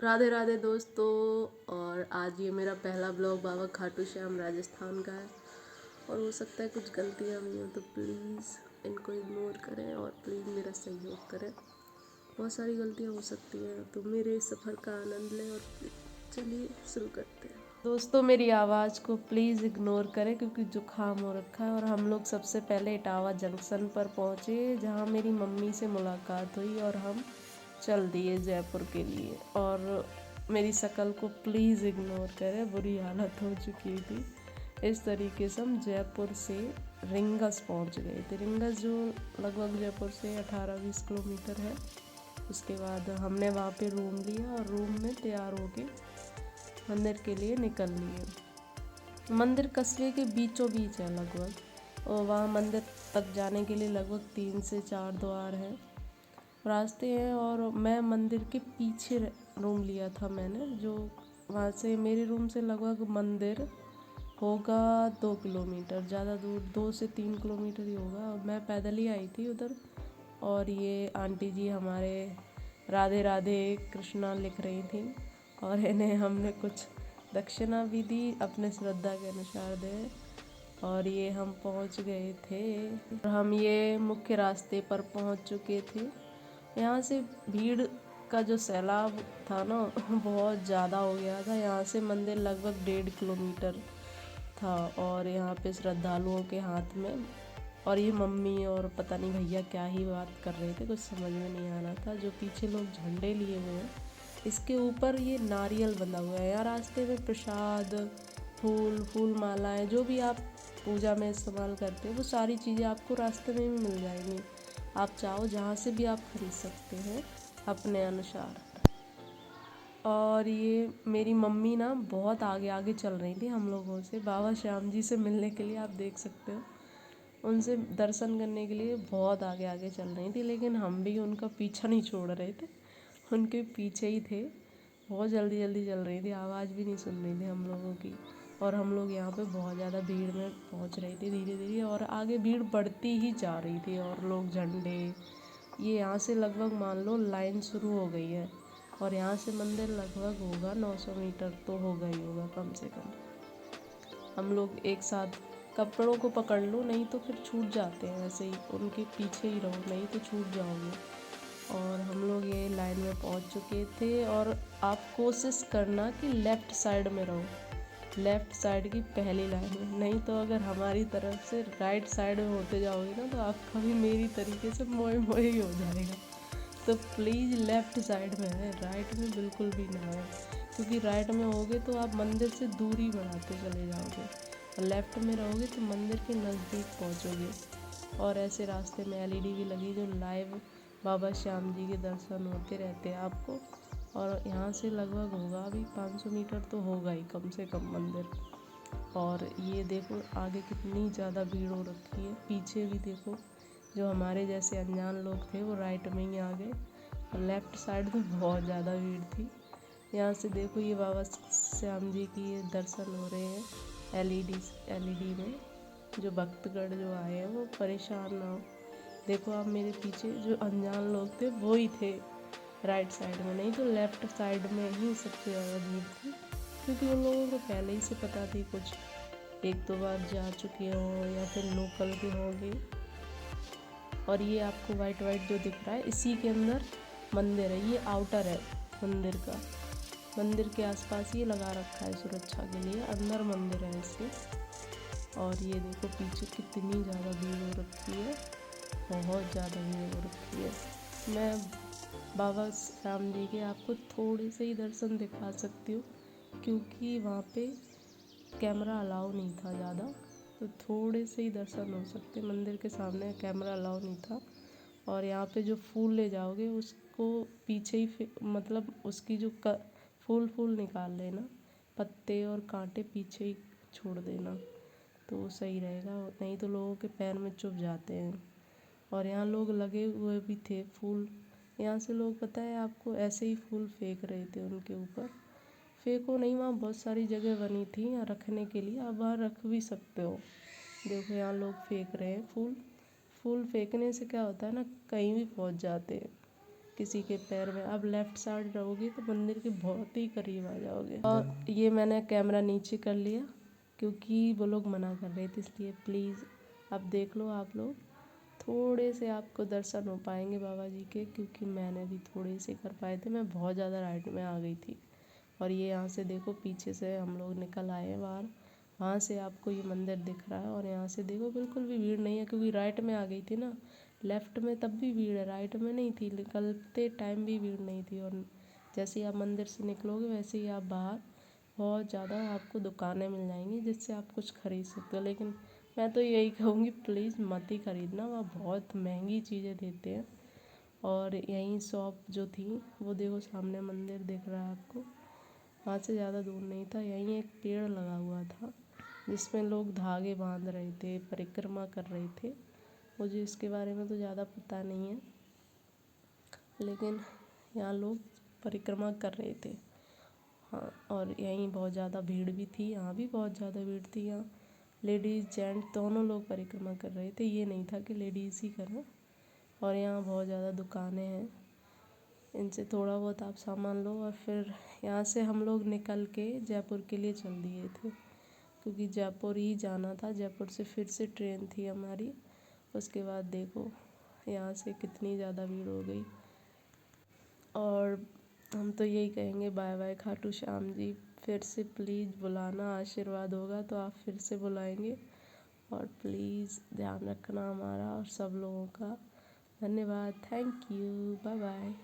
राधे राधे दोस्तों। और आज ये मेरा पहला ब्लॉग बाबा खाटू श्याम राजस्थान का है और हो सकता है कुछ गलतियाँ हुई हों तो प्लीज़ इनको इग्नोर करें और प्लीज़ मेरा सहयोग करें। बहुत सारी गलतियाँ हो सकती हैं तो मेरे सफ़र का आनंद लें और चलिए शुरू करते हैं। दोस्तों मेरी आवाज़ को प्लीज़ इग्नोर करें क्योंकि जुकाम हो रखा है। और हम लोग सबसे पहले इटावा जंक्शन पर पहुँचे जहाँ मेरी मम्मी से मुलाकात हुई और हम चल दिए जयपुर के लिए। और मेरी शक्ल को प्लीज़ इग्नोर करें, बुरी हालत हो चुकी थी। इस तरीके से हम जयपुर से रिंगस पहुंच गए थे। रिंगस जो लगभग जयपुर से 18-20 किलोमीटर है। उसके बाद हमने वहाँ पे रूम लिया और रूम में तैयार होके मंदिर के लिए निकल लिए। मंदिर कस्बे के बीचों बीच है लगभग और वहाँ मंदिर तक जाने के लिए लगभग 3 से 4 द्वार हैं, रास्ते हैं। और मैं मंदिर के पीछे रूम लिया था मैंने, जो वहाँ से मेरे रूम से लगभग मंदिर होगा 2 किलोमीटर, ज़्यादा दूर 2 से 3 किलोमीटर ही होगा। मैं पैदल ही आई थी उधर। और ये आंटी जी हमारे राधे राधे कृष्णा लिख रही थी और इन्हें हमने कुछ दक्षिणा भी दी, अपने श्रद्धा के अनुसार दे। और ये हम पहुंच गए थे और हम ये मुख्य रास्ते पर पहुंच चुके थे। यहाँ से भीड़ का जो सैलाब था ना बहुत ज़्यादा हो गया था। यहाँ से मंदिर लगभग 1.5 किलोमीटर था और यहाँ पे श्रद्धालुओं के हाथ में, और ये मम्मी और पता नहीं भैया क्या ही बात कर रहे थे, कुछ समझ में नहीं आ रहा था। जो पीछे लोग झंडे लिए हुए हैं इसके ऊपर ये नारियल बंधा हुआ है। यहाँ रास्ते में प्रसाद, फूल मालाएं, जो भी आप पूजा में इस्तेमाल करते हैं वो सारी चीज़ें आपको रास्ते में भी मिल जाएंगी। आप चाहो जहाँ से भी आप खरीद सकते हैं अपने अनुसार। और ये मेरी मम्मी ना बहुत आगे आगे चल रही थी हम लोगों से, बाबा श्याम जी से मिलने के लिए। आप देख सकते हो उनसे दर्शन करने के लिए बहुत आगे आगे चल रही थी, लेकिन हम भी उनका पीछा नहीं छोड़ रहे थे, उनके पीछे ही थे। बहुत जल्दी जल्दी चल रही थी, आवाज़ भी नहीं सुन रही थी हम लोगों की। और हम लोग यहाँ पे बहुत ज़्यादा भीड़ में पहुँच रहे थे धीरे धीरे, और आगे भीड़ बढ़ती ही जा रही थी। और लोग झंडे, ये यहाँ से लगभग मान लो लाइन शुरू हो गई है और यहाँ से मंदिर लगभग होगा 900 मीटर तो होगा ही होगा कम से कम। हम लोग एक साथ कपड़ों को पकड़ लो, नहीं तो फिर छूट जाते हैं, ऐसे ही उनके पीछे ही रहो, नहीं तो छूट जाओगे। और हम लोग ये लाइन में पहुंच चुके थे। और आप कोशिश करना कि लेफ़्ट साइड में रहो, लेफ़्ट साइड की पहली लाइन में, नहीं तो अगर हमारी तरफ से राइट साइड में होते जाओगे ना तो आपका भी मेरी तरीके से मोए मोए ही हो जाएगा। तो प्लीज़ लेफ़्ट साइड में है, राइट में बिल्कुल भी ना है, क्योंकि राइट में होगे तो आप मंदिर से दूरी बढ़ाते चले जाओगे और लेफ़्ट में रहोगे तो मंदिर के नज़दीक पहुँचोगे। और ऐसे रास्ते में एलईडी भी लगी जो लाइव बाबा श्याम जी के दर्शन होते रहते हैं आपको। और यहाँ से लगभग होगा अभी 500 मीटर तो होगा ही कम से कम मंदिर। और ये देखो आगे कितनी ज़्यादा भीड़ हो रखी है, पीछे भी देखो जो हमारे जैसे अनजान लोग थे वो राइट में ही आ गए और लेफ़्ट साइड में बहुत ज़्यादा भीड़ थी। यहाँ से देखो ये बाबा श्याम जी की ये दर्शन हो रहे हैं एलईडी में। जो भक्तगण जो आए हैं वो परेशान ना हो। देखो आप मेरे पीछे जो अनजान लोग थे वो ही थे राइट साइड में, नहीं तो लेफ़्ट साइड में ही सबसे ज़्यादा भीड़ थी, क्योंकि उन लोगों को पहले ही से पता थी, कुछ 1-2 बार जा चुके हों या फिर लोकल के होंगे। और ये आपको वाइट जो दिख रहा है इसी के अंदर मंदिर है, ये आउटर है मंदिर का। मंदिर के आसपास ये लगा रखा है सुरक्षा के लिए, अंदर मंदिर है इसके। और ये देखो पीछे कितनी ज़्यादा भीड़ हो रखी है, बहुत ज़्यादा भीड़ हो रखी है। मैं बाबा श्याम जी के आपको थोड़े से ही दर्शन दिखा सकती हूँ क्योंकि वहाँ पे कैमरा अलाउ नहीं था ज़्यादा, तो थोड़े से ही दर्शन हो सकते, मंदिर के सामने कैमरा अलाउ नहीं था। और यहाँ पे जो फूल ले जाओगे उसको पीछे ही मतलब उसकी जो फूल निकाल लेना, पत्ते और कांटे पीछे ही छोड़ देना तो सही रहेगा, नहीं तो लोगों के पैर में चुभ जाते हैं। और यहाँ लोग लगे हुए भी थे फूल, यहाँ से लोग पता है आपको ऐसे ही फूल फेंक रहे थे उनके ऊपर। फेंको नहीं, वहाँ बहुत सारी जगह बनी थी यहाँ रखने के लिए, आप वहाँ रख भी सकते हो। देखो यहाँ लोग फेंक रहे हैं फूल। फूल फेंकने से क्या होता है ना, कहीं भी पहुँच जाते हैं। किसी के पैर में। अब लेफ़्ट साइड रहोगे तो मंदिर के बहुत ही करीब आ जाओगे। और ये मैंने कैमरा नीचे कर लिया क्योंकि वो लोग मना कर रहे थे, इसलिए प्लीज़ अब देख लो आप लोग। थोड़े से आपको दर्शन हो पाएंगे बाबा जी के, क्योंकि मैंने भी थोड़े से कर पाए थे, मैं बहुत ज़्यादा राइट में आ गई थी। और ये यहाँ से देखो पीछे से हम लोग निकल आए हैं बाहर, वहाँ से आपको ये मंदिर दिख रहा है। और यहाँ से देखो बिल्कुल भी भीड़ नहीं है, क्योंकि राइट में आ गई थी ना, लेफ़्ट में तब भी भीड़ है, राइट में नहीं थी, निकलते टाइम भी भीड़ नहीं थी। और जैसे ही आप मंदिर से निकलोगे वैसे ही आप बाहर बहुत ज़्यादा आपको दुकानें मिल जाएंगी जिससे आप कुछ खरीद सकते हो। लेकिन मैं तो यही कहूँगी प्लीज़ मत ही खरीदना, वहाँ बहुत महंगी चीज़ें देते हैं। और यहीं शॉप जो थी वो देखो सामने मंदिर दिख रहा है आपको, वहाँ से ज़्यादा दूर नहीं था। यहीं एक पेड़ लगा हुआ था जिसमें लोग धागे बांध रहे थे, परिक्रमा कर रहे थे। मुझे इसके बारे में तो ज़्यादा पता नहीं है, लेकिन यहाँ लोग परिक्रमा कर रहे थे। हाँ, और यहीं बहुत ज़्यादा भीड़ भी थी, यहाँ भी बहुत ज़्यादा भीड़ थी। यहाँ लेडीज़ जेंट्स दोनों लोग परिक्रमा कर रहे थे, ये नहीं था कि लेडीज़ ही करें। और यहाँ बहुत ज़्यादा दुकानें हैं, इनसे थोड़ा बहुत आप सामान लो। और फिर यहाँ से हम लोग निकल के जयपुर के लिए चल दिए थे, क्योंकि जयपुर ही जाना था। जयपुर से फिर से ट्रेन थी हमारी। उसके बाद देखो यहाँ से कितनी ज़्यादा भीड़ हो गई। और हम तो यही कहेंगे बाय बाय खाटू श्याम जी, फिर से प्लीज़ बुलाना, आशीर्वाद होगा तो आप फिर से बुलाएंगे। और प्लीज़ ध्यान रखना हमारा और सब लोगों का। धन्यवाद, थैंक यू, बाय बाय।